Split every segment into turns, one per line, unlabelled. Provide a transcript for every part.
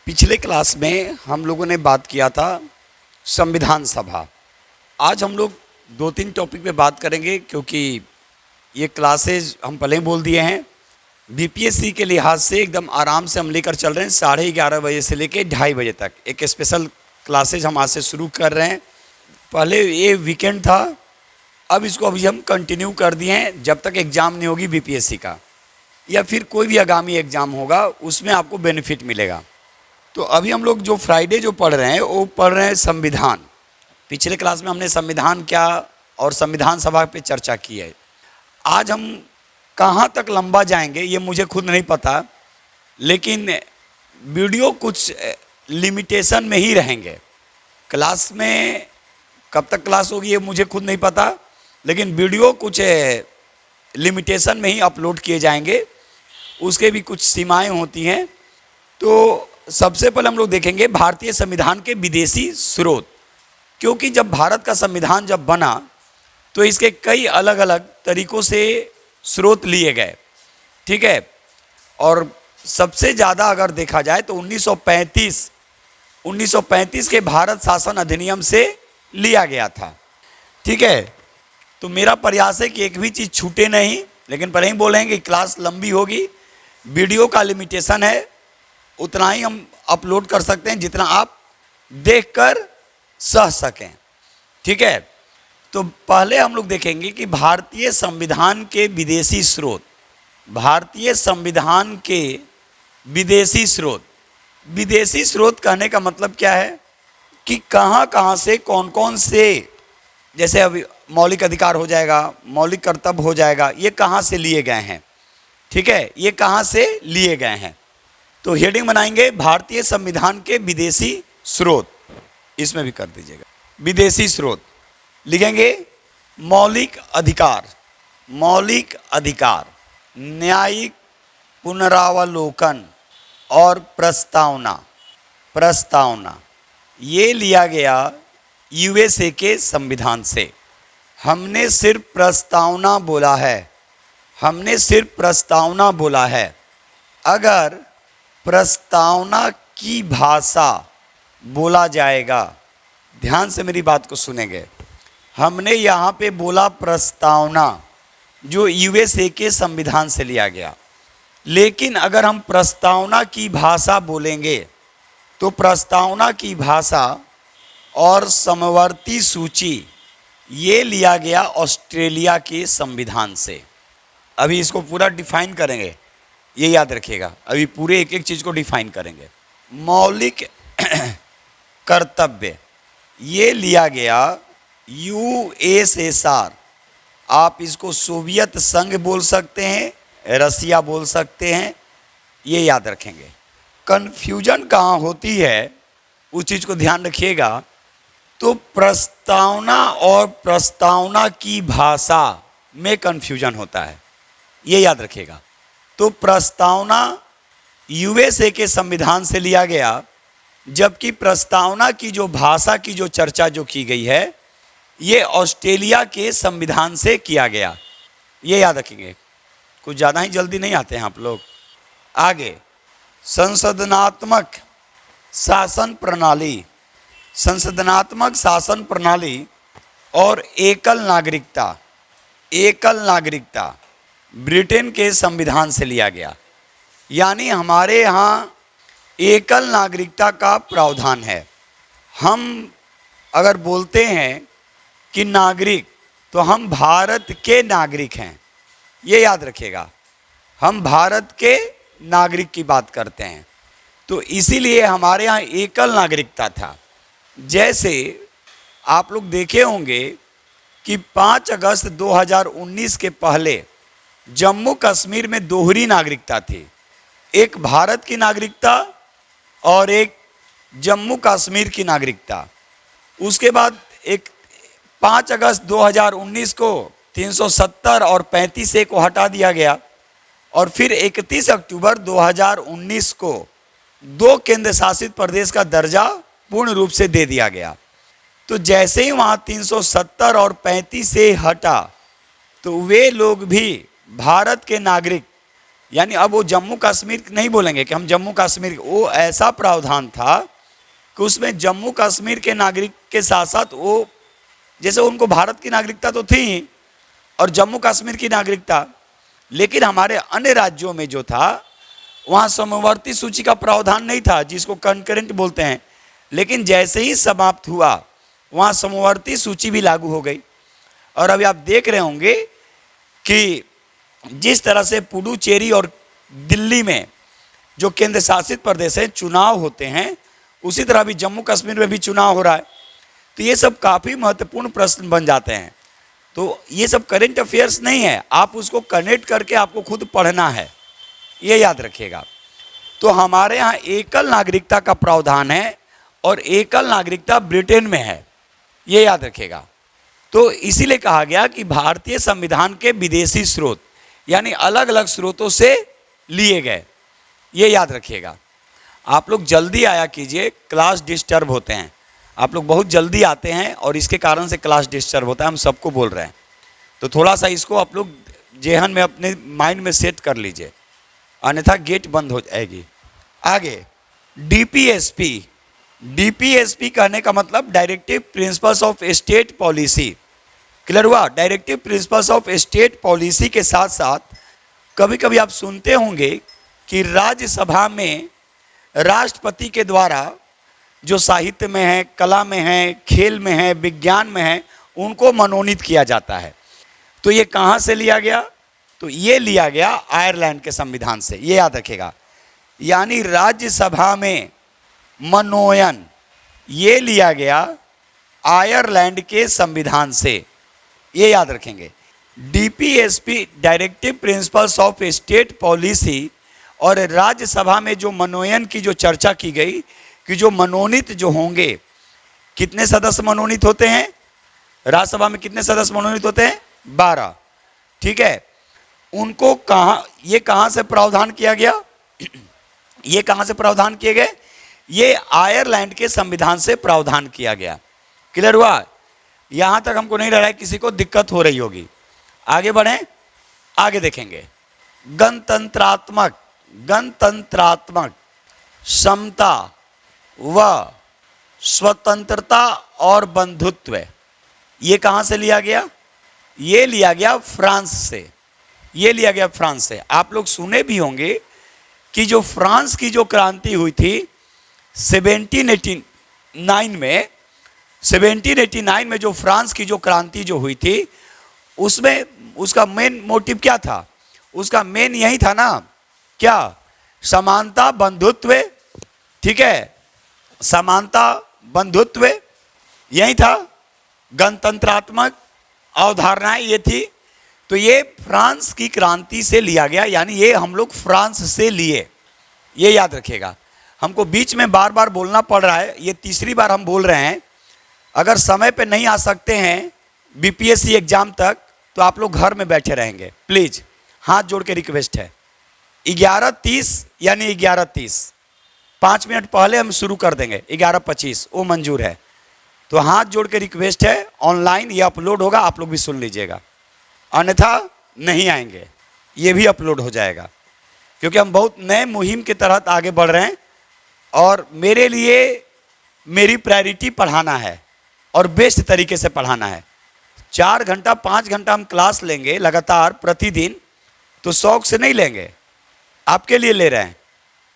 पिछले क्लास में हम लोगों ने बात किया था संविधान सभा। आज हम लोग दो तीन टॉपिक पे बात करेंगे, क्योंकि ये क्लासेज हम पहले ही बोल दिए हैं बीपीएससी के लिहाज से एकदम आराम से हम लेकर चल रहे हैं। 11:30 बजे से लेकर 2:30 बजे तक एक स्पेशल क्लासेज हम आज से शुरू कर रहे हैं। पहले ये वीकेंड था, अब इसको अभी हम कंटिन्यू कर दिए हैं जब तक एग्ज़ाम नहीं होगी बीपीएससी का, या फिर कोई भी आगामी एग्ज़ाम होगा उसमें आपको बेनिफिट मिलेगा। तो अभी हम लोग जो फ्राइडे जो पढ़ रहे हैं वो पढ़ रहे हैं संविधान। पिछले क्लास में हमने संविधान क्या और संविधान सभा पे चर्चा की है। आज हम कहाँ तक लंबा जाएंगे ये मुझे खुद नहीं पता, लेकिन वीडियो कुछ लिमिटेशन में ही रहेंगे। क्लास में कब तक क्लास होगी ये मुझे खुद नहीं पता, लेकिन वीडियो कुछ लिमिटेशन में ही अपलोड किए जाएंगे, उसके भी कुछ सीमाएं होती हैं। तो सबसे पहले हम लोग देखेंगे भारतीय संविधान के विदेशी स्रोत, क्योंकि जब भारत का संविधान जब बना तो इसके कई अलग अलग तरीक़ों से स्रोत लिए गए, ठीक है। और सबसे ज़्यादा अगर देखा जाए तो 1935 के भारत शासन अधिनियम से लिया गया था, ठीक है। तो मेरा प्रयास है कि एक भी चीज़ छूटे नहीं, लेकिन पहले ही बोलेंगे कि क्लास लंबी होगी, वीडियो का लिमिटेशन है, उतना ही हम अपलोड कर सकते हैं जितना आप देखकर सह सकें, ठीक है। तो पहले हम लोग देखेंगे कि भारतीय संविधान के विदेशी स्रोत। भारतीय संविधान के विदेशी स्रोत, विदेशी स्रोत कहने का मतलब क्या है कि कहाँ कहाँ से कौन कौन से, जैसे अभी मौलिक अधिकार हो जाएगा, मौलिक कर्तव्य हो जाएगा, ये कहाँ से लिए गए हैं, ठीक है, ये कहाँ से लिए गए हैं। तो हेडिंग बनाएंगे भारतीय संविधान के विदेशी स्रोत, इसमें भी कर दीजिएगा विदेशी स्रोत। लिखेंगे मौलिक अधिकार, मौलिक अधिकार, न्यायिक पुनरावलोकन और प्रस्तावना। प्रस्तावना ये लिया गया यूएसए के संविधान से। हमने सिर्फ प्रस्तावना बोला है, हमने सिर्फ प्रस्तावना बोला है। अगर प्रस्तावना की भाषा बोला जाएगा, ध्यान से मेरी बात को सुनेंगे, हमने यहाँ पे बोला प्रस्तावना जो यूएसए के संविधान से लिया गया, लेकिन अगर हम प्रस्तावना की भाषा बोलेंगे तो प्रस्तावना की भाषा और समवर्ती सूची ये लिया गया ऑस्ट्रेलिया के संविधान से। अभी इसको पूरा डिफाइन करेंगे, ये याद रखिएगा, अभी पूरे एक एक चीज़ को डिफाइन करेंगे। मौलिक कर्तव्य ये लिया गया यूएसएसआर, आप इसको सोवियत संघ बोल सकते हैं, रसिया बोल सकते हैं, ये याद रखेंगे। कन्फ्यूजन कहाँ होती है उस चीज़ को ध्यान रखिएगा। तो प्रस्तावना और प्रस्तावना की भाषा में कन्फ्यूजन होता है, ये याद रखिएगा। तो प्रस्तावना यूएसए के संविधान से लिया गया, जबकि प्रस्तावना की जो भाषा की जो चर्चा जो की गई है ये ऑस्ट्रेलिया के संविधान से किया गया, ये याद रखेंगे। कुछ ज़्यादा ही जल्दी नहीं आते हैं आप लोग। आगे संसदनात्मक शासन प्रणाली, संसदनात्मक शासन प्रणाली और एकल नागरिकता। एकल नागरिकता ब्रिटेन के संविधान से लिया गया, यानी हमारे यहाँ एकल नागरिकता का प्रावधान है। हम अगर बोलते हैं कि नागरिक तो हम भारत के नागरिक हैं, ये याद रखिएगा, हम भारत के नागरिक की बात करते हैं। तो इसीलिए हमारे यहाँ एकल नागरिकता था। जैसे आप लोग देखे होंगे कि 5 अगस्त 2019 के पहले जम्मू कश्मीर में दोहरी नागरिकता थी, एक भारत की नागरिकता और एक जम्मू कश्मीर की नागरिकता। उसके बाद एक 5 अगस्त 2019 को 370 और 35A को हटा दिया गया, और फिर 31 अक्टूबर 2019 को 2 केंद्र शासित प्रदेश का दर्जा पूर्ण रूप से दे दिया गया। तो जैसे ही वहाँ 370 और 35A हटा तो वे लोग भी भारत के नागरिक यानी अब वो जम्मू कश्मीर नहीं बोलेंगे कि हम जम्मू कश्मीर, वो ऐसा प्रावधान था कि उसमें जम्मू कश्मीर के नागरिक के साथ साथ वो, जैसे उनको भारत की नागरिकता तो थी ही और जम्मू कश्मीर की नागरिकता, लेकिन हमारे अन्य राज्यों में जो था वहाँ समवर्ती सूची का प्रावधान नहीं था, जिसको कंकरेंट बोलते हैं। लेकिन जैसे ही समाप्त हुआ वहाँ समवर्ती सूची भी लागू हो गई। और अभी आप देख रहे होंगे कि जिस तरह से पुडुचेरी और दिल्ली में जो केंद्र शासित प्रदेश हैं चुनाव होते हैं, उसी तरह भी जम्मू कश्मीर में भी चुनाव हो रहा है। तो ये सब काफ़ी महत्वपूर्ण प्रश्न बन जाते हैं। तो ये सब करेंट अफेयर्स नहीं है, आप उसको कनेक्ट करके आपको खुद पढ़ना है, ये याद रखिएगा। तो हमारे यहाँ एकल नागरिकता का प्रावधान है और एकल नागरिकता ब्रिटेन में है, ये याद रखिएगा। तो इसीलिए कहा गया कि भारतीय संविधान के विदेशी स्रोत यानी अलग अलग स्रोतों से लिए गए, ये याद रखिएगा। आप लोग जल्दी आया कीजिए, क्लास डिस्टर्ब होते हैं, आप लोग बहुत जल्दी आते हैं और इसके कारण से क्लास डिस्टर्ब होता है, हम सबको बोल रहे हैं। तो थोड़ा सा इसको आप लोग जेहन में अपने माइंड में सेट कर लीजिए, अन्यथा गेट बंद हो जाएगी। आगे डीपीएसपी, डीपीएसपी कहने का मतलब directive principles of state policy. Clear हुआ? Directive principles of state policy के साथ साथ कभी कभी आप सुनते होंगे कि राज्यसभा में राष्ट्रपति के द्वारा जो साहित्य में है, कला में है, खेल में है, विज्ञान में है, उनको मनोनीत किया जाता है। तो ये कहाँ से लिया गया? तो ये लिया गया आयरलैंड के संविधान से, ये याद रखेगा। यानी राज्यसभा में मनोनयन ये लिया गया आयरलैंड के संविधान से, ये याद रखेंगे। DPSP directive principles of state policy, और राज्यसभा में जो मनोनयन की जो चर्चा की गई कि जो मनोनीत जो होंगे, कितने सदस्य मनोनीत होते हैं राज्यसभा में? कितने सदस्य मनोनीत होते हैं? 12। ठीक है, उनको कहाँ से प्रावधान किया गया? ये कहाँ से प्रावधान किए गए? ये आयरलैंड के संविधान से प्रावधान किया गया। क्लियर हुआ? यहाँ तक हमको नहीं लग रहा है किसी को दिक्कत हो रही होगी। आगे बढ़ें, आगे देखेंगे। गणतंत्रात्मक समता व स्वतंत्रता और बंधुत्व, ये कहाँ से लिया गया? ये लिया गया फ्रांस से, ये लिया गया फ्रांस से। आप लोग सुने भी होंगे कि जो फ्रांस की जो क्रांति हुई थी 1789 में जो फ्रांस की जो क्रांति जो हुई थी, उसमें उसका मेन मोटिव क्या था? उसका मेन यही था ना, क्या? समानता बंधुत्व। ठीक है, समानता बंधुत्व यही था, गणतंत्रात्मक अवधारणाएं ये थी। तो ये फ्रांस की क्रांति से लिया गया, यानी ये हम लोग फ्रांस से लिए, ये याद रखिएगा। हमको बीच में बार बार बोलना पड़ रहा है, ये तीसरी बार हम बोल रहे हैं। अगर समय पे नहीं आ सकते हैं बीपीएससी एग्जाम तक, तो आप लोग घर में बैठे रहेंगे, प्लीज हाथ जोड़ के रिक्वेस्ट है। 11:30 यानी 11:30, 5 मिनट पहले हम शुरू कर देंगे। 11:25 वो मंजूर है। तो हाथ जोड़ के रिक्वेस्ट है, ऑनलाइन ये अपलोड होगा, आप लोग भी सुन लीजिएगा, अन्यथा नहीं आएंगे, ये भी अपलोड हो जाएगा। क्योंकि हम बहुत नए मुहिम के तहत आगे बढ़ रहे हैं और मेरे लिए मेरी प्रायोरिटी पढ़ाना है और बेस्ट तरीके से पढ़ाना है। 4 घंटा 5 घंटा हम क्लास लेंगे लगातार प्रतिदिन, तो शौक से नहीं लेंगे, आपके लिए ले रहे हैं।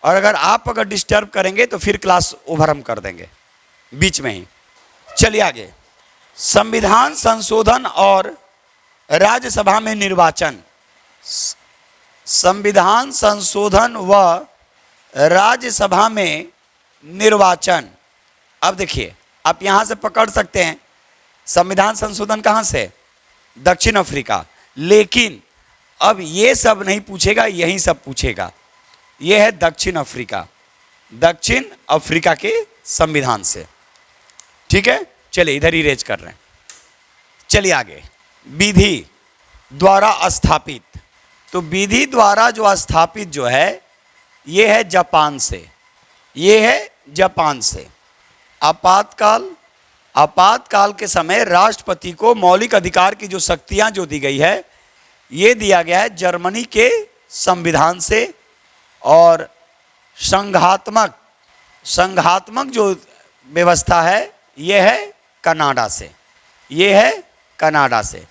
और अगर डिस्टर्ब करेंगे तो फिर क्लास ओवर हम कर देंगे बीच में ही। चलिए आगे, संविधान संशोधन और राज्यसभा में निर्वाचन। संविधान संशोधन व राज्यसभा में निर्वाचन। अब देखिए, आप यहां से पकड़ सकते हैं संविधान संशोधन कहां से? दक्षिण अफ्रीका। लेकिन अब ये सब नहीं पूछेगा, यही सब पूछेगा। ये है दक्षिण अफ्रीका, दक्षिण अफ्रीका के संविधान से। ठीक है, चलिए इधर ही रेज कर रहे हैं। चलिए आगे, विधि द्वारा स्थापित। तो विधि द्वारा जो स्थापित जो है, ये है जापान से, ये है जापान से। आपातकाल के समय राष्ट्रपति को मौलिक अधिकार की जो शक्तियां जो दी गई है, ये दिया गया है जर्मनी के संविधान से, और संघात्मक जो व्यवस्था है ये है कनाडा से, ये है कनाडा से।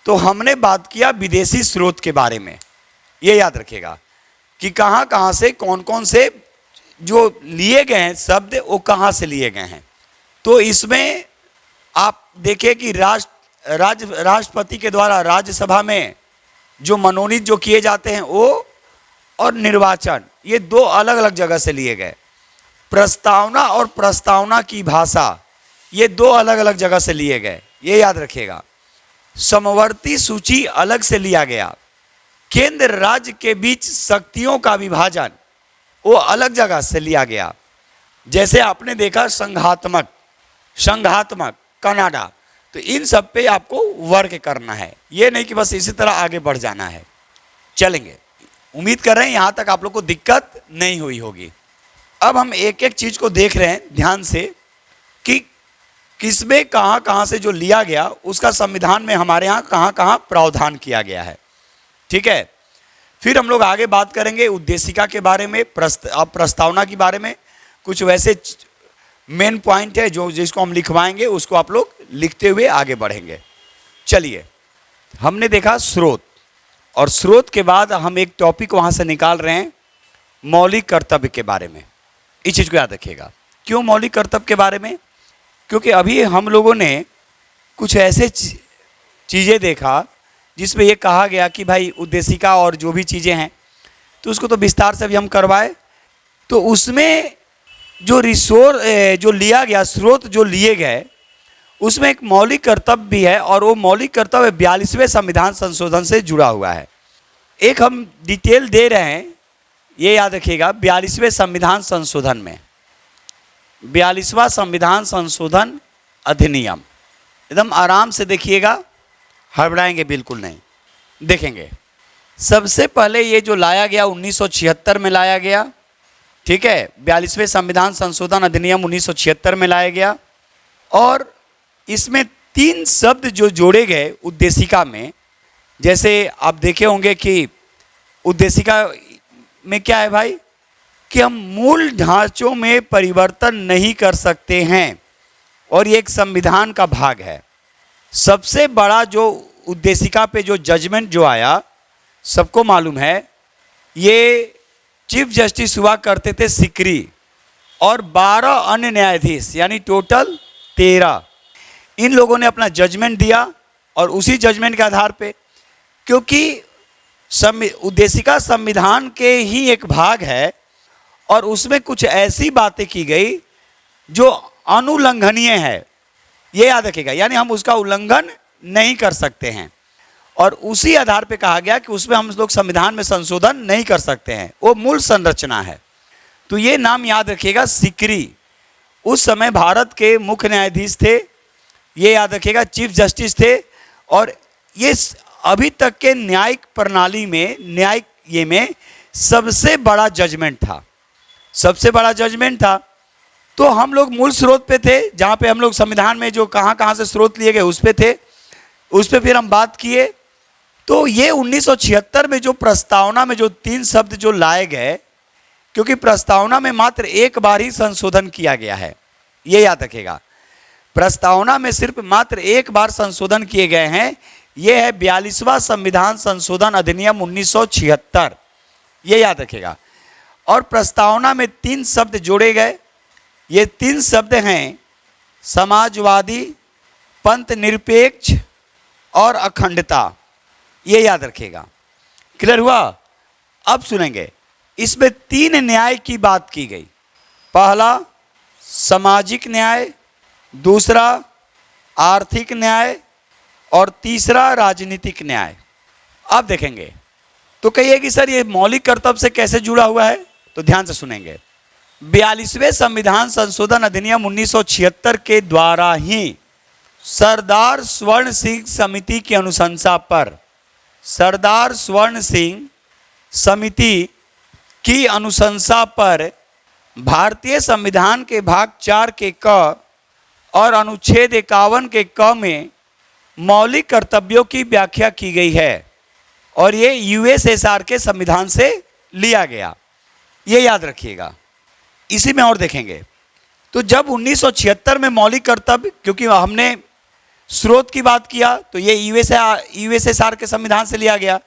तो हमने बात किया विदेशी स्रोत के बारे में, ये याद रखिएगा कि कहाँ कहाँ से कौन कौन से जो लिए गए हैं शब्द वो कहाँ से लिए गए हैं। तो इसमें आप देखिए कि राष्ट्रपति के द्वारा राज्यसभा में जो मनोनीत जो किए जाते हैं वो, और निर्वाचन, ये दो अलग अलग जगह से लिए गए। प्रस्तावना और प्रस्तावना की भाषा, ये दो अलग अलग जगह से लिए गए, ये याद रखिएगा। समवर्ती सूची अलग से लिया गया। केंद्र राज्य के बीच शक्तियों का विभाजन वो अलग जगह से लिया गया। जैसे आपने देखा संघात्मक कनाडा, तो इन सब पे आपको वर्क करना है, ये नहीं कि बस इसी तरह आगे बढ़ जाना है। चलेंगे, उम्मीद कर रहे हैं यहाँ तक आप लोग को दिक्कत नहीं हुई होगी। अब हम एक एक चीज को देख रहे हैं ध्यान से कि किसमें कहाँ कहाँ से जो लिया गया उसका संविधान में हमारे यहाँ कहाँ कहाँ प्रावधान किया गया है। ठीक है, फिर हम लोग आगे बात करेंगे उद्देशिका के बारे में, प्रस्तावना के बारे में। कुछ वैसे मेन पॉइंट है जो जिसको हम लिखवाएंगे, उसको आप लोग लिखते हुए आगे बढ़ेंगे। चलिए, हमने देखा स्रोत, और स्रोत के बाद हम एक टॉपिक वहाँ से निकाल रहे हैं मौलिक कर्तव्य के बारे में। इस चीज़ को याद रखिएगा। क्यों मौलिक कर्तव्य के बारे में? क्योंकि अभी हम लोगों ने कुछ ऐसे चीज़ें देखा जिसमें ये कहा गया कि भाई उद्देशिका और जो भी चीज़ें हैं तो उसको तो विस्तार से भी हम करवाए। तो उसमें जो जो लिया गया, स्रोत जो लिए गए, उसमें एक मौलिक कर्तव्य भी है, और वो मौलिक कर्तव्य 42वें संविधान संशोधन से जुड़ा हुआ है। एक हम डिटेल दे रहे हैं, ये याद रखिएगा। 42वें संविधान संशोधन में 42वां संविधान संशोधन अधिनियम, एकदम आराम से देखिएगा, हड़बड़ाएंगे बिल्कुल नहीं, देखेंगे। सबसे पहले ये जो लाया गया 1976 में लाया गया। ठीक है, 42वें संविधान संशोधन अधिनियम 1976 में लाया गया, और इसमें 3 शब्द जो जोड़े गए उद्देशिका में। जैसे आप देखे होंगे कि उद्देशिका में क्या है भाई, कि हम मूल ढांचों में परिवर्तन नहीं कर सकते हैं, और ये एक संविधान का भाग है। सबसे बड़ा जो उद्देशिका पे जो जजमेंट जो आया, सबको मालूम है, ये चीफ जस्टिस हुआ करते थे सिकरी, और 12 अन्य न्यायाधीश, यानी टोटल 13, इन लोगों ने अपना जजमेंट दिया। और उसी जजमेंट के आधार पे, क्योंकि उद्देशिका संविधान के ही एक भाग है, और उसमें कुछ ऐसी बातें की गई जो अनुल्लंघनीय है, ये याद रखिएगा, यानी हम उसका उल्लंघन नहीं कर सकते हैं। और उसी आधार पे कहा गया कि उसमें हम लोग संविधान में संशोधन नहीं कर सकते हैं, वो मूल संरचना है। तो ये नाम याद रखिएगा, सिकरी उस समय भारत के मुख्य न्यायाधीश थे, ये याद रखिएगा, चीफ जस्टिस थे। और ये अभी तक के न्यायिक प्रणाली में, न्यायिक ये में सबसे बड़ा जजमेंट था, सबसे बड़ा जजमेंट था। तो हम लोग मूल स्रोत पे थे, जहाँ पे हम लोग संविधान में जो कहाँ कहाँ से स्रोत लिए गए उस पे थे, उस पे फिर हम बात किए। तो ये 1976 में जो प्रस्तावना में जो 3 शब्द जो लाए गए, क्योंकि प्रस्तावना में मात्र एक बार ही संशोधन किया गया है, ये याद रखिएगा। प्रस्तावना में सिर्फ मात्र एक बार संशोधन किए गए हैं, ये है 42वां संविधान संशोधन अधिनियम 1976, ये याद रखिएगा। और प्रस्तावना में 3 शब्द जोड़े गए, ये 3 शब्द हैं समाजवादी, पंथ निरपेक्ष और अखंडता, ये याद रखिएगा। क्लियर हुआ? अब सुनेंगे, इसमें 3 न्याय की बात की गई। पहला सामाजिक न्याय, दूसरा आर्थिक न्याय, और तीसरा राजनीतिक न्याय। अब देखेंगे तो कहिए कि सर ये मौलिक कर्तव्य से कैसे जुड़ा हुआ है, तो ध्यान से सुनेंगे। 42वें संविधान संशोधन अधिनियम 1976 के द्वारा ही सरदार स्वर्ण सिंह समिति की अनुशंसा पर, सरदार स्वर्ण सिंह समिति की अनुशंसा पर भारतीय संविधान के भाग 4 के क और अनुच्छेद 51 के क में मौलिक कर्तव्यों की व्याख्या की गई है। और ये यूएसएसआर के संविधान से लिया गया, ये याद रखिएगा। इसी में और देखेंगे तो जब 1976 में मौलिक कर्तव्य, क्योंकि हमने स्रोत की बात किया तो ये यूएसएसआर के संविधान से लिया गया।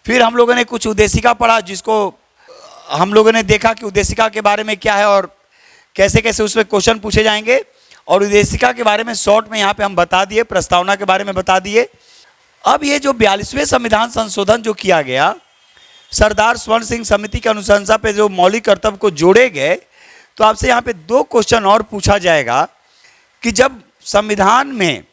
फिर हम लोगों ने कुछ उद्देशिका पढ़ा, जिसको हम लोगों ने देखा कि उद्देशिका के बारे में क्या है और कैसे कैसे उसमें क्वेश्चन पूछे जाएंगे, और उद्देशिका के बारे में शॉर्ट में यहाँ पे हम बता दिए, प्रस्तावना के बारे में बता दिए। अब ये जो 42वें संविधान संशोधन जो किया गया, सरदार स्वर्ण सिंह समिति की अनुशंसा पे जो मौलिक कर्तव्य को जोड़े गए, तो आपसे यहाँ पे 2 क्वेश्चन और पूछा जाएगा कि जब संविधान में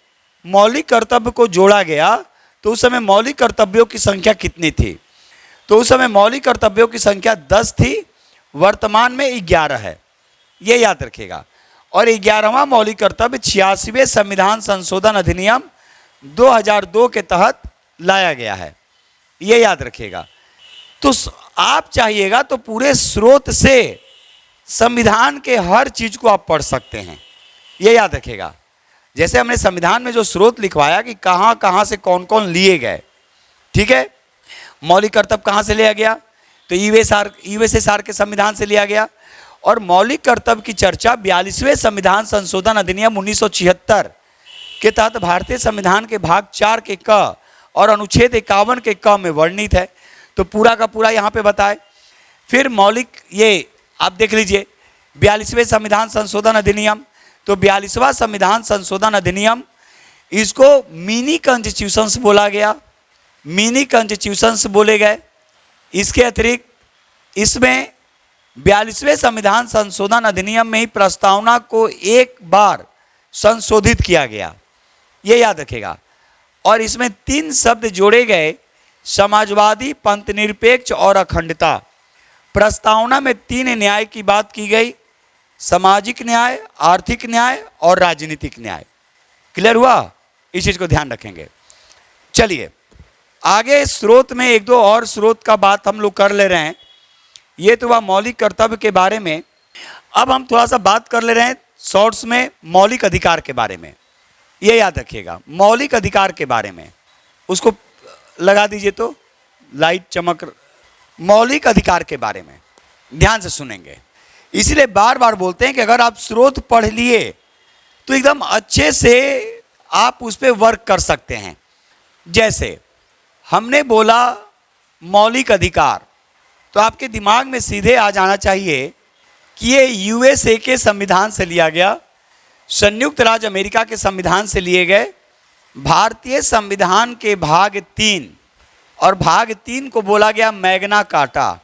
मौलिक कर्तव्य को जोड़ा गया तो उस समय मौलिक कर्तव्यों की संख्या कितनी थी? तो उस समय मौलिक कर्तव्यों की संख्या 10 थी, वर्तमान में 11 है, ये याद रखिएगा। और 11वां मौलिक कर्तव्य 86वें संविधान संशोधन अधिनियम 2002 के तहत लाया गया है, ये याद रखिएगा। तो आप चाहिएगा तो पूरे स्रोत से संविधान के हर चीज को आप पढ़ सकते हैं, ये याद रखिएगा। जैसे हमने संविधान में जो स्रोत लिखवाया कि कहाँ कहाँ से कौन कौन लिए गए, ठीक है। मौलिक कर्तव्य कहाँ से लिया गया? तो यूएसएसआर के संविधान से लिया गया। और मौलिक कर्तव्य की चर्चा 42वें संविधान संशोधन अधिनियम 1976 के तहत भारतीय संविधान के भाग 4 के क और अनुच्छेद 51 के क में वर्णित है। तो पूरा का पूरा यहाँ पे बताए। फिर मौलिक, ये आप देख लीजिए 42वें संविधान संशोधन अधिनियम, तो 42वां संविधान संशोधन अधिनियम, इसको मिनी कॉन्स्टिट्यूशंस बोला गया, मिनी कॉन्स्टिट्यूशंस बोले गए। इसके अतिरिक्त इसमें 42वें संविधान संशोधन अधिनियम में ही प्रस्तावना को एक बार संशोधित किया गया, ये याद रखेगा। और इसमें 3 शब्द जोड़े गए, समाजवादी, पंथनिरपेक्ष और अखंडता। प्रस्तावना में 3 न्याय की बात की गई, सामाजिक न्याय, आर्थिक न्याय और राजनीतिक न्याय। क्लियर हुआ? इस चीज को ध्यान रखेंगे। चलिए आगे स्रोत में 1-2 और स्रोत का बात हम लोग कर ले रहे हैं। ये तो वह मौलिक कर्तव्य के बारे में। अब हम थोड़ा सा बात कर ले रहे हैं शॉर्ट्स में मौलिक अधिकार के बारे में, ये याद रखिएगा। मौलिक अधिकार के बारे में, उसको लगा दीजिए तो लाइट चमक। मौलिक अधिकार के बारे में ध्यान से सुनेंगे, इसीलिए बार बार बोलते हैं कि अगर आप स्रोत पढ़ लिए तो एकदम अच्छे से आप उस पर वर्क कर सकते हैं। जैसे हमने बोला मौलिक अधिकार, तो आपके दिमाग में सीधे आ जाना चाहिए कि ये यूएसए के संविधान से लिया गया, संयुक्त राज्य अमेरिका के संविधान से लिए गए, भारतीय संविधान के भाग 3, और भाग 3 को बोला गया मैग्ना कार्टा,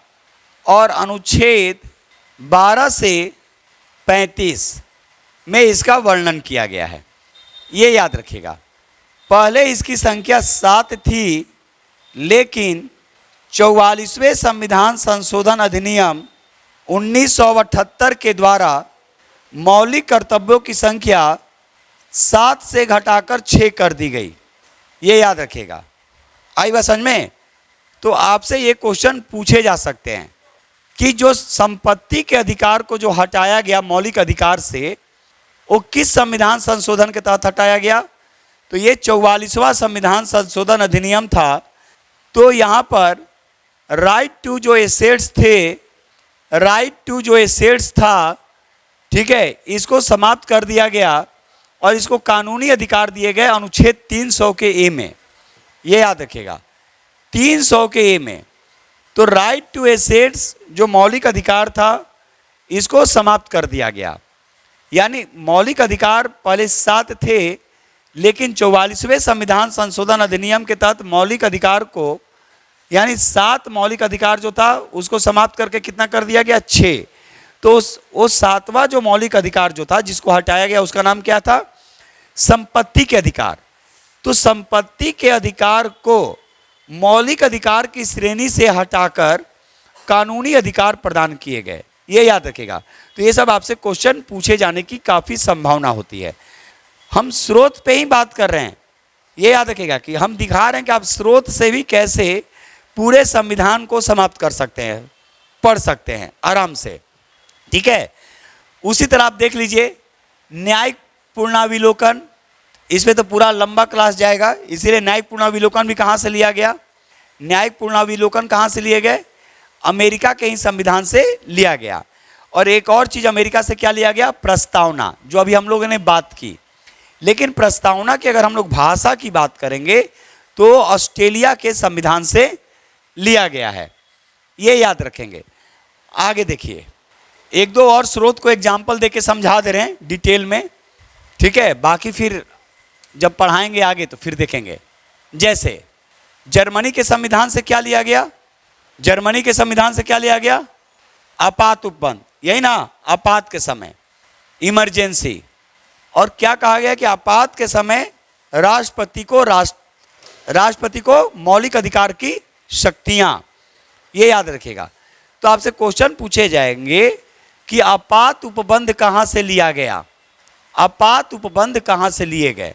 और अनुच्छेद 12 से 35 में इसका वर्णन किया गया है, ये याद रखिएगा। पहले इसकी संख्या 7 थी, लेकिन 44वें संविधान संशोधन अधिनियम 1978 के द्वारा मौलिक कर्तव्यों की संख्या 7 से घटाकर 6 कर दी गई, ये याद रखिएगा। आई बात समझ में? तो आपसे ये क्वेश्चन पूछे जा सकते हैं कि जो संपत्ति के अधिकार को जो हटाया गया मौलिक अधिकार से, वो किस संविधान संशोधन के तहत हटाया गया? तो ये 44वां संविधान संशोधन अधिनियम था। तो यहाँ पर राइट टू जो एसेट्स थे, राइट टू जो एसेट्स था, ठीक है, इसको समाप्त कर दिया गया और इसको कानूनी अधिकार दिए गए अनुच्छेद 300 के ए में, ये याद रखिएगा, 300 के ए में। तो राइट टू एसेट्स जो मौलिक अधिकार था, इसको समाप्त कर दिया गया। यानी मौलिक अधिकार पहले 7 थे, लेकिन 44वें संविधान संशोधन अधिनियम के तहत मौलिक अधिकार को, यानी 7 मौलिक अधिकार जो था उसको समाप्त करके कितना कर दिया गया? 6। तो वो 7वां जो मौलिक अधिकार जो था जिसको हटाया गया, उसका नाम क्या था? संपत्ति के अधिकार। तो संपत्ति के अधिकार को मौलिक अधिकार की श्रेणी से हटाकर कानूनी अधिकार प्रदान किए गए, ये याद रखिएगा। तो ये सब आपसे क्वेश्चन पूछे जाने की काफ़ी संभावना होती है। हम स्रोत पे ही बात कर रहे हैं, ये याद रखिएगा कि हम दिखा रहे हैं कि आप स्रोत से भी कैसे पूरे संविधान को समाप्त कर सकते हैं, पढ़ सकते हैं आराम से, ठीक है। उसी तरह आप देख लीजिए न्यायिक पूर्णाविलोकन, इसमें तो पूरा लंबा क्लास जाएगा, इसीलिए न्यायिक पूर्णाविलोकन भी कहाँ से लिया गया? न्यायिक पुनराविलोकन कहाँ से लिए गए? अमेरिका के ही संविधान से लिया गया। और एक और चीज अमेरिका से क्या लिया गया? प्रस्तावना, जो अभी हम लोगों ने बात की। लेकिन प्रस्तावना की अगर हम लोग भाषा की बात करेंगे तो ऑस्ट्रेलिया के संविधान से लिया गया है, ये याद रखेंगे। आगे देखिए, एक दो और स्रोत को एग्जाम्पल देके समझा दे रहे हैं डिटेल में, ठीक है। बाकी फिर जब पढ़ाएंगे आगे तो फिर देखेंगे। जैसे जर्मनी के संविधान से क्या लिया गया? जर्मनी के संविधान से क्या लिया गया? आपात उपबंध, यही ना, आपात के समय, इमरजेंसी। और क्या कहा गया कि आपात के समय राष्ट्रपति को मौलिक अधिकार की शक्तियां, ये याद रखिएगा। तो आपसे क्वेश्चन पूछे जाएंगे कि आपात उपबंध कहां से लिया गया? आपात उपबंध कहां से लिए गए,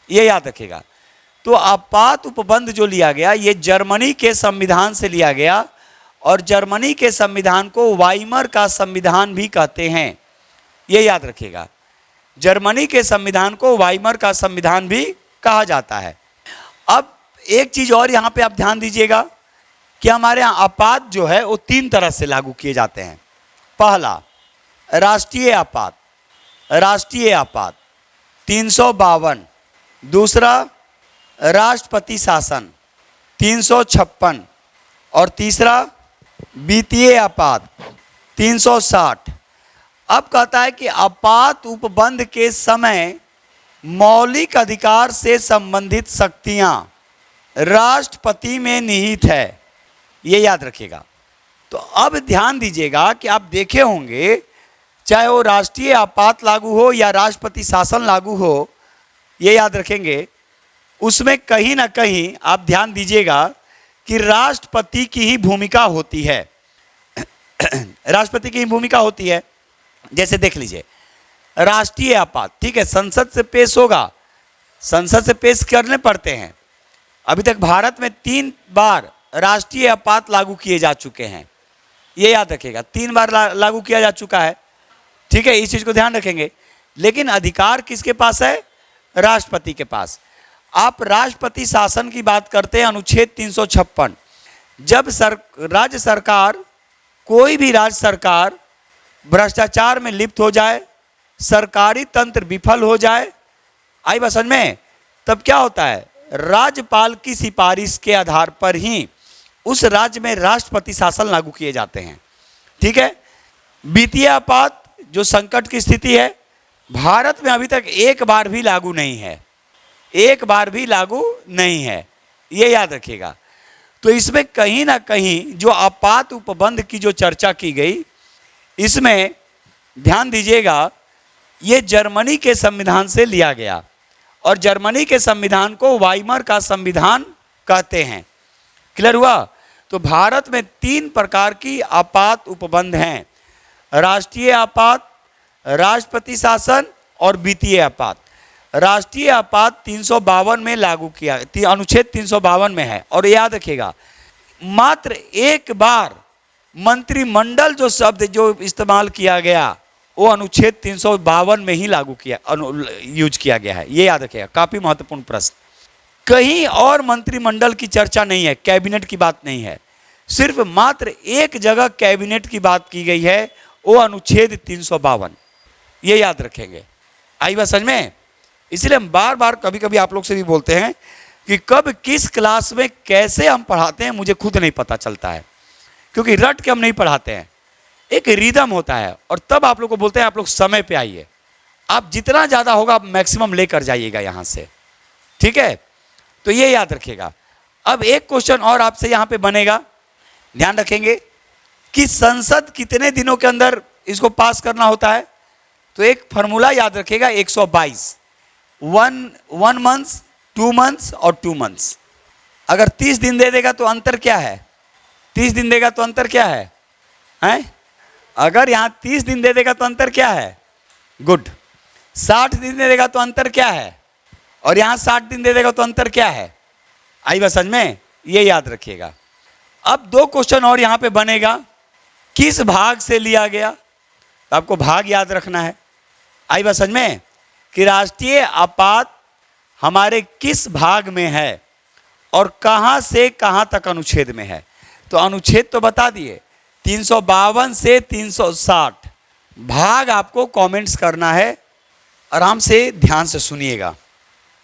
ये याद रखिएगा। तो आपात उपबंध जो लिया गया ये जर्मनी के संविधान से लिया गया। और जर्मनी के संविधान को वाइमर का संविधान भी कहते हैं, ये याद रखिएगा। जर्मनी के संविधान को वाइमर का संविधान भी कहा जाता है। अब एक चीज और यहां पे आप ध्यान दीजिएगा कि हमारे यहाँ आपात जो है वो 3 तरह से लागू किए जाते हैं। पहला राष्ट्रीय आपात, 352। दूसरा राष्ट्रपति शासन 356। और तीसरा वित्तीय आपात 360। अब कहता है कि आपात उपबंध के समय मौलिक अधिकार से संबंधित शक्तियां राष्ट्रपति में निहित है, ये याद रखिएगा। तो अब ध्यान दीजिएगा कि आप देखे होंगे चाहे वो राष्ट्रीय आपात लागू हो या राष्ट्रपति शासन लागू हो, ये याद रखेंगे, उसमें कहीं ना कहीं आप ध्यान दीजिएगा कि राष्ट्रपति की ही भूमिका होती है। राष्ट्रपति की ही भूमिका होती है। जैसे देख लीजिए, राष्ट्रीय आपात, ठीक है, संसद से पेश होगा, संसद से पेश करने पड़ते हैं। अभी तक भारत में 3 बार राष्ट्रीय आपात लागू किए जा चुके हैं, ये याद रखिएगा। 3 बार लागू किया जा चुका है, ठीक है, इस चीज को ध्यान रखेंगे। लेकिन अधिकार किसके पास है? राष्ट्रपति के पास। आप राष्ट्रपति शासन की बात करते हैं, अनुच्छेद 356। जब राज्य सरकार, कोई भी राज्य सरकार भ्रष्टाचार में लिप्त हो जाए, सरकारी तंत्र विफल हो जाए, आई बात समझ में, तब क्या होता है? राज्यपाल की सिफारिश के आधार पर ही उस राज्य में राष्ट्रपति शासन लागू किए जाते हैं, ठीक है। वित्तीय आपात जो संकट की स्थिति है, भारत में अभी तक एक बार भी लागू नहीं है, एक बार भी लागू नहीं है, ये याद रखिएगा। तो इसमें कहीं ना कहीं जो आपात उपबंध की जो चर्चा की गई, इसमें ध्यान दीजिएगा, ये जर्मनी के संविधान से लिया गया। और जर्मनी के संविधान को वाइमर का संविधान कहते हैं। क्लियर हुआ? तो भारत में 3 प्रकार की आपात उपबंध हैं, राष्ट्रीय आपात, राष्ट्रपति शासन और वित्तीय आपात। राष्ट्रीय आपात 352 में लागू किया, अनुच्छेद 352 में है। और याद रखिएगा, मात्र एक बार मंत्रिमंडल जो शब्द जो इस्तेमाल किया गया वो अनुच्छेद 352 में ही लागू किया, यूज किया गया है, ये याद रखिएगा। काफी महत्वपूर्ण प्रश्न। कहीं और मंत्रिमंडल की चर्चा नहीं है, कैबिनेट की बात नहीं है, सिर्फ मात्र एक जगह कैबिनेट की बात की गई है, वो अनुच्छेद 352, ये याद रखेंगे। आई बात समझ में? इसलिए हम बार बार कभी कभी आप लोग से भी बोलते हैं कि कब किस क्लास में कैसे हम पढ़ाते हैं मुझे खुद नहीं पता चलता है, क्योंकि रट के हम नहीं पढ़ाते हैं, एक रिदम होता है। और तब आप लोग को बोलते हैं आप लोग समय पे आइए, आप जितना ज़्यादा होगा आप मैक्सिमम लेकर जाइएगा यहाँ से, ठीक है। तो ये याद रखिएगा। अब एक क्वेश्चन और आपसे यहाँ पे बनेगा, ध्यान रखेंगे कि संसद कितने दिनों के अंदर इसको पास करना होता है। तो एक फॉर्मूला याद रखिएगा, 122, 1 मंथ्स, 2 मंथ्स और 2 मंथ्स। अगर 30 दिन दे देगा तो अंतर क्या है? 30 दिन देगा तो अंतर क्या है? हैं? अगर यहाँ 30 दिन दे देगा तो अंतर क्या है? गुड। 60 दिन दे देगा तो अंतर क्या है? और यहाँ 60 दिन दे देगा तो अंतर क्या है? आई बात समझ में? ये याद रखिएगा। अब 2 क्वेश्चन और यहाँ पे बनेगा, किस भाग से लिया गया, तो आपको भाग याद रखना है। आई बात समझ में कि राष्ट्रीय आपात हमारे किस भाग में है, और कहां से कहां तक अनुच्छेद में है। तो अनुच्छेद तो बता दिए, 352 से 360। भाग आपको कमेंट्स करना है, आराम से ध्यान से सुनिएगा।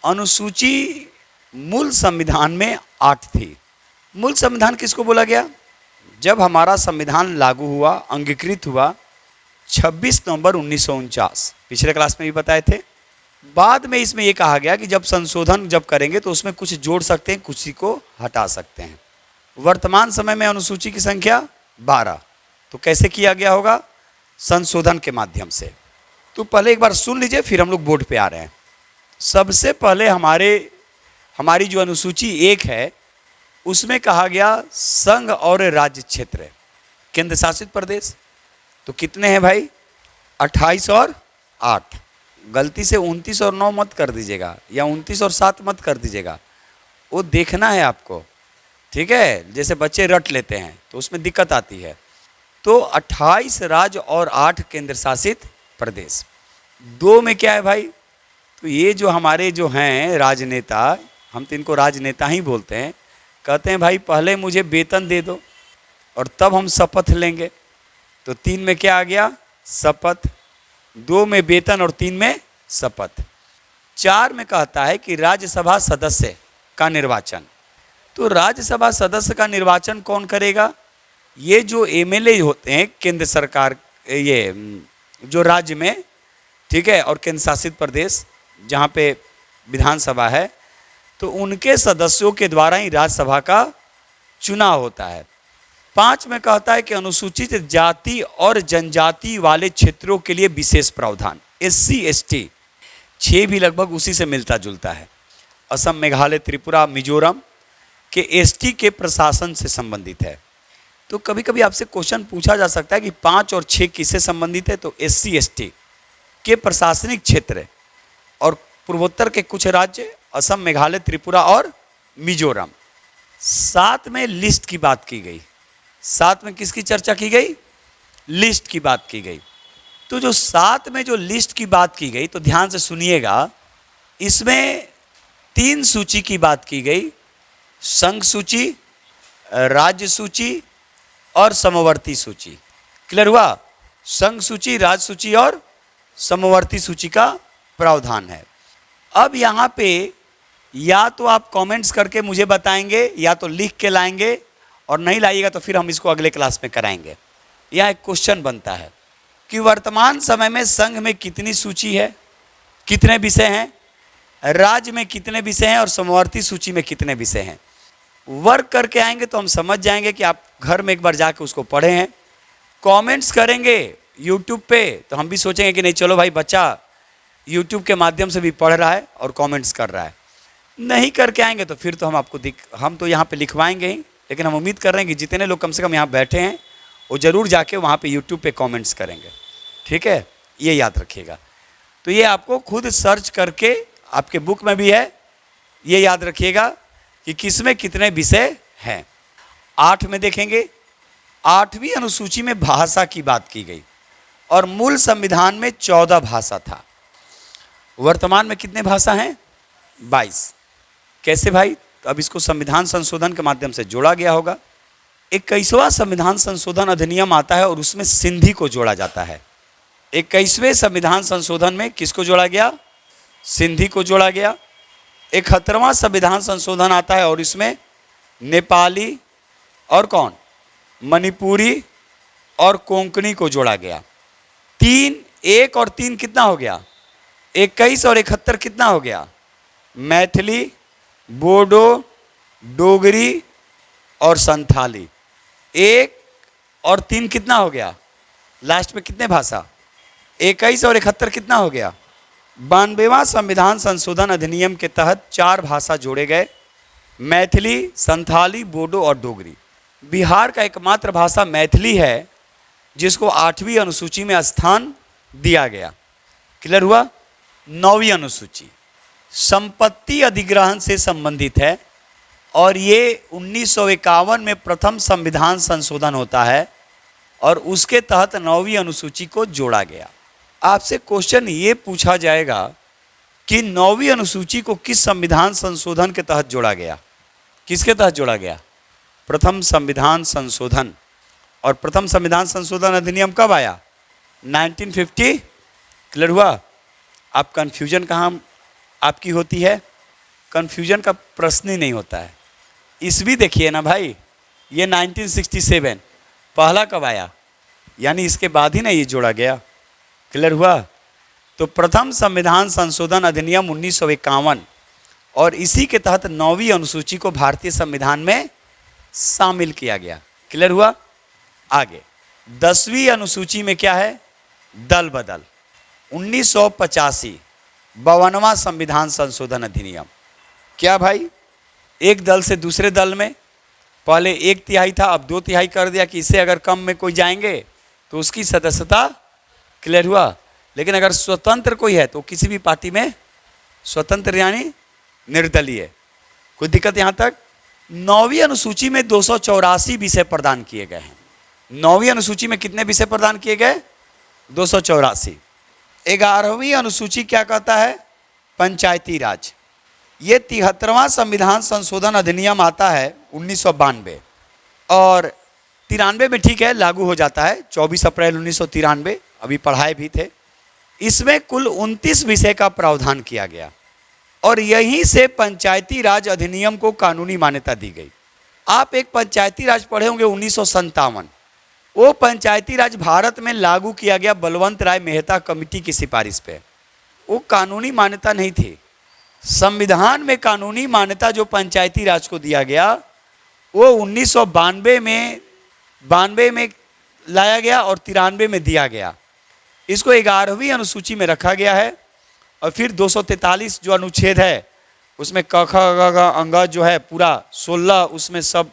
अनुसूची मूल संविधान में 8 थी। मूल संविधान किसको बोला गया? जब हमारा संविधान लागू हुआ, अंगीकृत हुआ 26 नवंबर 1949, पिछले क्लास में भी बताए थे। बाद में इसमें यह कहा गया कि जब संशोधन जब करेंगे तो उसमें कुछ जोड़ सकते हैं, कुछ को हटा सकते हैं। वर्तमान समय में अनुसूची की संख्या 12। तो कैसे किया गया होगा? संशोधन के माध्यम से। तो पहले एक बार सुन लीजिए, फिर हम लोग बोर्ड पे आ रहे हैं। सबसे पहले हमारी जो अनुसूची 1 है उसमें कहा गया संघ और राज्य क्षेत्र, केंद्र शासित प्रदेश। तो कितने हैं भाई? 28 और 8। गलती से 29 और 9 मत कर दीजिएगा, या 29 और 7 मत कर दीजिएगा, वो देखना है आपको, ठीक है? जैसे बच्चे रट लेते हैं तो उसमें दिक्कत आती है। तो 28 राज्य और 8 केंद्र शासित प्रदेश। 2 में क्या है भाई? तो ये जो हमारे जो हैं राजनेता, हम तो इनको राजनेता ही बोलते हैं, कहते हैं भाई पहले मुझे वेतन दे दो और तब हम शपथ लेंगे। तो 3 में क्या आ गया? शपथ। 2 में वेतन और 3 में शपथ। 4 में कहता है कि राज्यसभा सदस्य का निर्वाचन। तो राज्यसभा सदस्य का निर्वाचन कौन करेगा? ये जो एमएलए होते हैं केंद्र सरकार, ये जो राज्य में, ठीक है, और केंद्र शासित प्रदेश जहाँ पे विधानसभा है, तो उनके सदस्यों के द्वारा ही राज्यसभा का चुनाव होता है। 5 में कहता है कि अनुसूचित जाति और जनजाति वाले क्षेत्रों के लिए विशेष प्रावधान, SC ST। 6 भी लगभग उसी से मिलता जुलता है। असम, मेघालय, त्रिपुरा, मिजोरम के ST के प्रशासन से संबंधित है। तो कभी कभी आपसे क्वेश्चन पूछा जा सकता है कि 5 और 6 किससे संबंधित है? तो SC ST के प्रशासनिक क्षेत्र और पूर्वोत्तर के कुछ राज्य, असम, मेघालय, त्रिपुरा और मिजोरम। 7 में लिस्ट की बात की गई। 7 में किसकी चर्चा की गई? लिस्ट की बात की गई। तो जो 7 में जो लिस्ट की बात की गई, तो ध्यान से सुनिएगा, इसमें 3 सूची की बात की गई, संघ सूची, राज्य सूची और समवर्ती सूची। क्लियर हुआ? संघ सूची, राज्य सूची और समवर्ती सूची का प्रावधान है। अब यहाँ पे या तो आप कमेंट्स करके मुझे बताएंगे, या तो लिख के लाएंगे, और नहीं लाइएगा तो फिर हम इसको अगले क्लास में कराएंगे। यहाँ एक क्वेश्चन बनता है कि वर्तमान समय में संघ में कितनी सूची है, कितने विषय हैं, राज्य में कितने विषय हैं और समवर्ती सूची में कितने विषय हैं। वर्क करके आएंगे तो हम समझ जाएंगे कि आप घर में एक बार जाके उसको पढ़े हैं। कमेंट्स करेंगे यूट्यूब पे तो हम भी सोचेंगे कि नहीं चलो भाई बच्चा यूट्यूब के माध्यम से भी पढ़ रहा है और कमेंट्स कर रहा है। नहीं करके आएंगे तो फिर तो हम तो यहाँ पे लिखवाएंगे ही, लेकिन हम उम्मीद कर रहे हैं कि जितने लोग कम से कम यहाँ बैठे हैं वो ज़रूर जाके वहाँ पे यूट्यूब पे कमेंट्स करेंगे। ठीक है, ये याद रखिएगा। तो ये आपको खुद सर्च करके, आपके बुक में भी है, ये याद रखिएगा कि किसमें कितने विषय हैं। 8 में देखेंगे, 8वीं अनुसूची में भाषा की बात की गई और मूल संविधान में 14 भाषा था। वर्तमान में कितने भाषा हैं? 22। कैसे भाई? तो अब इसको संविधान संशोधन के माध्यम से जोड़ा गया होगा। 21वां संविधान संशोधन अधिनियम आता है और उसमें सिंधी को जोड़ा जाता है। 21वें संविधान संशोधन में किसको जोड़ा गया? सिंधी को जोड़ा गया। 71वां संविधान संशोधन आता है और इसमें नेपाली और कौन? मणिपुरी और कोंकणी को जोड़ा गया। 1 और 3 कितना हो गया? 21 और 71 कितना हो गया? मैथिली, बोडो, डोगरी और संथाली। 1 और 3 कितना हो गया? लास्ट में कितने भाषा? 21 और 71 कितना हो गया? 92वां संविधान संशोधन अधिनियम के तहत 4 भाषा जोड़े गए, मैथिली, संथाली, बोडो और डोगरी। बिहार का एकमात्र भाषा मैथिली है जिसको 8वीं अनुसूची में स्थान दिया गया। क्लियर हुआ? 9वीं अनुसूची संपत्ति अधिग्रहण से संबंधित है और ये 1951 में प्रथम संविधान संशोधन होता है और उसके तहत 9वीं अनुसूची को जोड़ा गया। आपसे क्वेश्चन ये पूछा जाएगा कि 9वीं अनुसूची को किस संविधान संशोधन के तहत जोड़ा गया? किसके तहत जोड़ा गया? प्रथम संविधान संशोधन। और प्रथम संविधान संशोधन अधिनियम कब आया? 1950। क्लियर हुआ? आप कंफ्यूजन कहाँ आपकी होती है? कंफ्यूजन का प्रश्न ही नहीं होता है। ईस्वी देखिए ना भाई, ये 1967 पहला कब आया? यानी इसके बाद ही ना ये जोड़ा गया। क्लियर हुआ? तो प्रथम संविधान संशोधन अधिनियम 1951 और इसी के तहत 9वीं अनुसूची को भारतीय संविधान में शामिल किया गया। क्लियर हुआ? आगे 10वीं अनुसूची में क्या है? दल बदल। 1985 52वां संविधान संशोधन अधिनियम। क्या भाई? एक दल से दूसरे दल में पहले 1/3 था, अब 2/3 कर दिया कि इससे अगर कम में कोई जाएंगे तो उसकी सदस्यता। क्लियर हुआ? लेकिन अगर स्वतंत्र कोई है तो किसी भी पार्टी में स्वतंत्र यानी निर्दलीय। कोई दिक्कत यहाँ तक? 9वीं अनुसूची में 284 विषय प्रदान किए गए हैं। 9वीं अनुसूची में कितने विषय प्रदान किए गए? 284। 11वीं अनुसूची क्या कहता है? पंचायती राज। ये 73वां संविधान संशोधन अधिनियम आता है 1992 और 93 में ठीक है लागू हो जाता है 24 अप्रैल 1993। अभी पढ़ाए भी थे। इसमें कुल 29 विषय का प्रावधान किया गया और यहीं से पंचायती राज अधिनियम को कानूनी मान्यता दी गई। आप एक पंचायती राज पढ़े होंगे 1957। वो पंचायती राज भारत में लागू किया गया बलवंत राय मेहता कमेटी की सिफारिश पे। वो कानूनी मान्यता नहीं थी। संविधान में कानूनी मान्यता जो पंचायती राज को दिया गया वो 1992 में लाया गया और 93 में दिया गया। इसको 11वीं अनुसूची में रखा गया है और फिर 243 जो अनुच्छेद है उसमें क ख ग घ अंग जो है पूरा 16 उसमें सब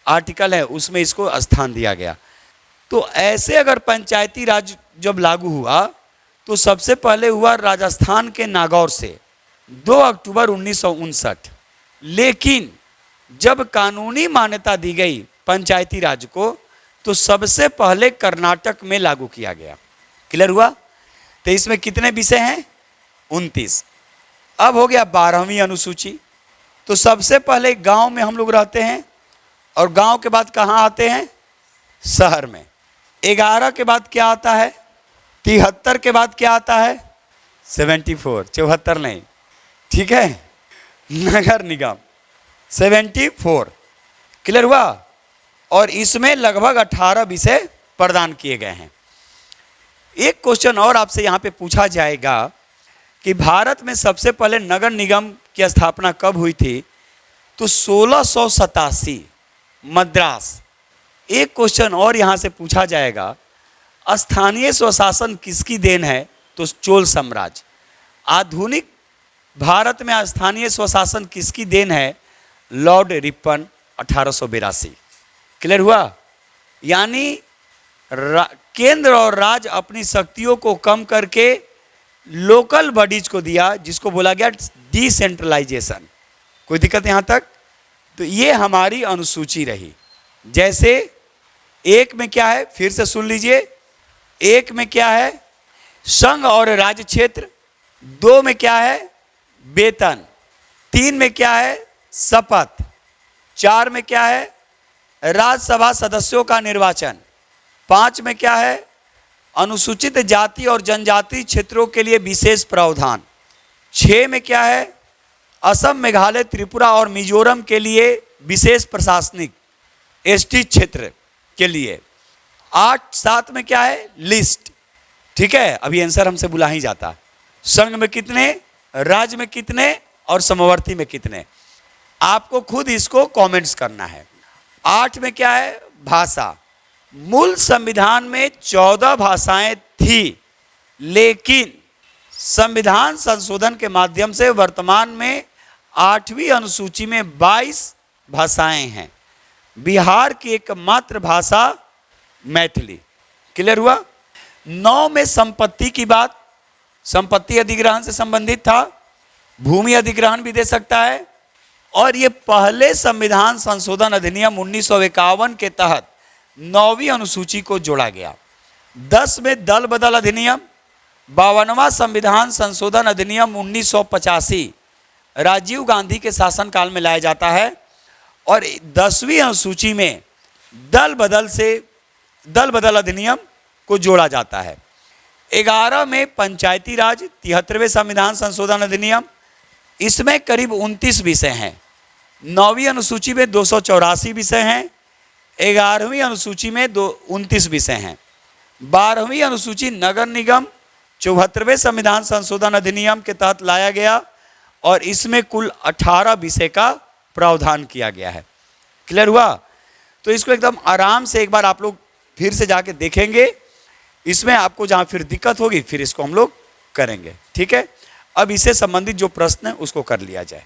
आर्टिकल है, उसमें इसको स्थान दिया गया। तो ऐसे अगर पंचायती राज जब लागू हुआ तो सबसे पहले हुआ राजस्थान के नागौर से 2 अक्टूबर 1959। लेकिन जब कानूनी मान्यता दी गई पंचायती राज को तो सबसे पहले कर्नाटक में लागू किया गया। क्लियर हुआ? तो इसमें कितने विषय हैं? 29। अब हो गया 12वीं अनुसूची। तो सबसे पहले गांव में हम लोग रहते हैं और गांव के बाद कहाँ आते हैं? शहर में। 11 के बाद क्या आता है? 73 के बाद क्या आता है? 74। 74 नहीं, ठीक है, नगर निगम 74। क्लियर हुआ? और इसमें लगभग 18 विषय प्रदान किए गए हैं। एक क्वेश्चन और आपसे यहाँ पे पूछा जाएगा कि भारत में सबसे पहले नगर निगम की स्थापना कब हुई थी? तो 1687 मद्रास। एक क्वेश्चन और यहाँ से पूछा जाएगा, स्थानीय स्वशासन किसकी देन है? तो चोल साम्राज्य। आधुनिक भारत में स्थानीय स्वशासन किसकी देन है? Lord Ripon 1882। क्लियर हुआ? यानी केंद्र और राज्य अपनी शक्तियों को कम करके लोकल बॉडीज को दिया, जिसको बोला गया डिसेंट्रलाइजेशन। कोई दिक्कत यहाँ तक? तो ये हमारी अनुसूची रही। जैसे 1 में क्या है, फिर से सुन लीजिए। 1 में क्या है? संघ और राज्य क्षेत्र। 2 में क्या है? वेतन। 3 में क्या है? शपथ। 4 में क्या है? राज्यसभा सदस्यों का निर्वाचन। 5 में क्या है? अनुसूचित जाति और जनजाति क्षेत्रों के लिए विशेष प्रावधान। 6 में क्या है? असम, मेघालय, त्रिपुरा और मिजोरम के लिए विशेष प्रशासनिक एसटी क्षेत्र के लिए। 7 में क्या है? लिस्ट। ठीक है, अभी आंसर हमसे बुला ही जाता। संघ में कितने, राज्य में कितने और समवर्ती में कितने? आपको खुद इसको कमेंट्स करना है। 8 में क्या है? भाषा। मूल संविधान में 14 भाषाएं थी, लेकिन संविधान संशोधन के माध्यम से वर्तमान में 8वीं अनुसूची में 22 भाषाएं हैं। बिहार की एकमात्र भाषा मैथिली। क्लियर हुआ? 9 में संपत्ति की बात, संपत्ति अधिग्रहण से संबंधित था। भूमि अधिग्रहण भी दे सकता है। और ये पहले संविधान संशोधन अधिनियम 1951 के तहत 9वीं अनुसूची को जोड़ा गया। 10 में दल बदल अधिनियम। 52वां संविधान संशोधन अधिनियम 1985 राजीव गांधी के शासनकाल में लाया जाता है और 10वीं अनुसूची में दल बदल अधिनियम को जोड़ा जाता है। 11 में पंचायती राज, 73वें संविधान संशोधन अधिनियम, इसमें करीब 29 विषय हैं। 9वीं अनुसूची में 284 विषय हैं। 11वीं अनुसूची में 29 विषय हैं। 12वीं अनुसूची नगर निगम 74वें संविधान संशोधन अधिनियम के तहत लाया गया और इसमें कुल 18 विषय का प्रावधान किया गया है। क्लियर हुआ? तो इसको एकदम आराम से एक बार आप लोग फिर से जाके देखेंगे। इसमें आपको जहां फिर दिक्कत होगी फिर इसको हम लोग करेंगे। ठीक है, अब इससे संबंधित जो प्रश्न है उसको कर लिया जाए।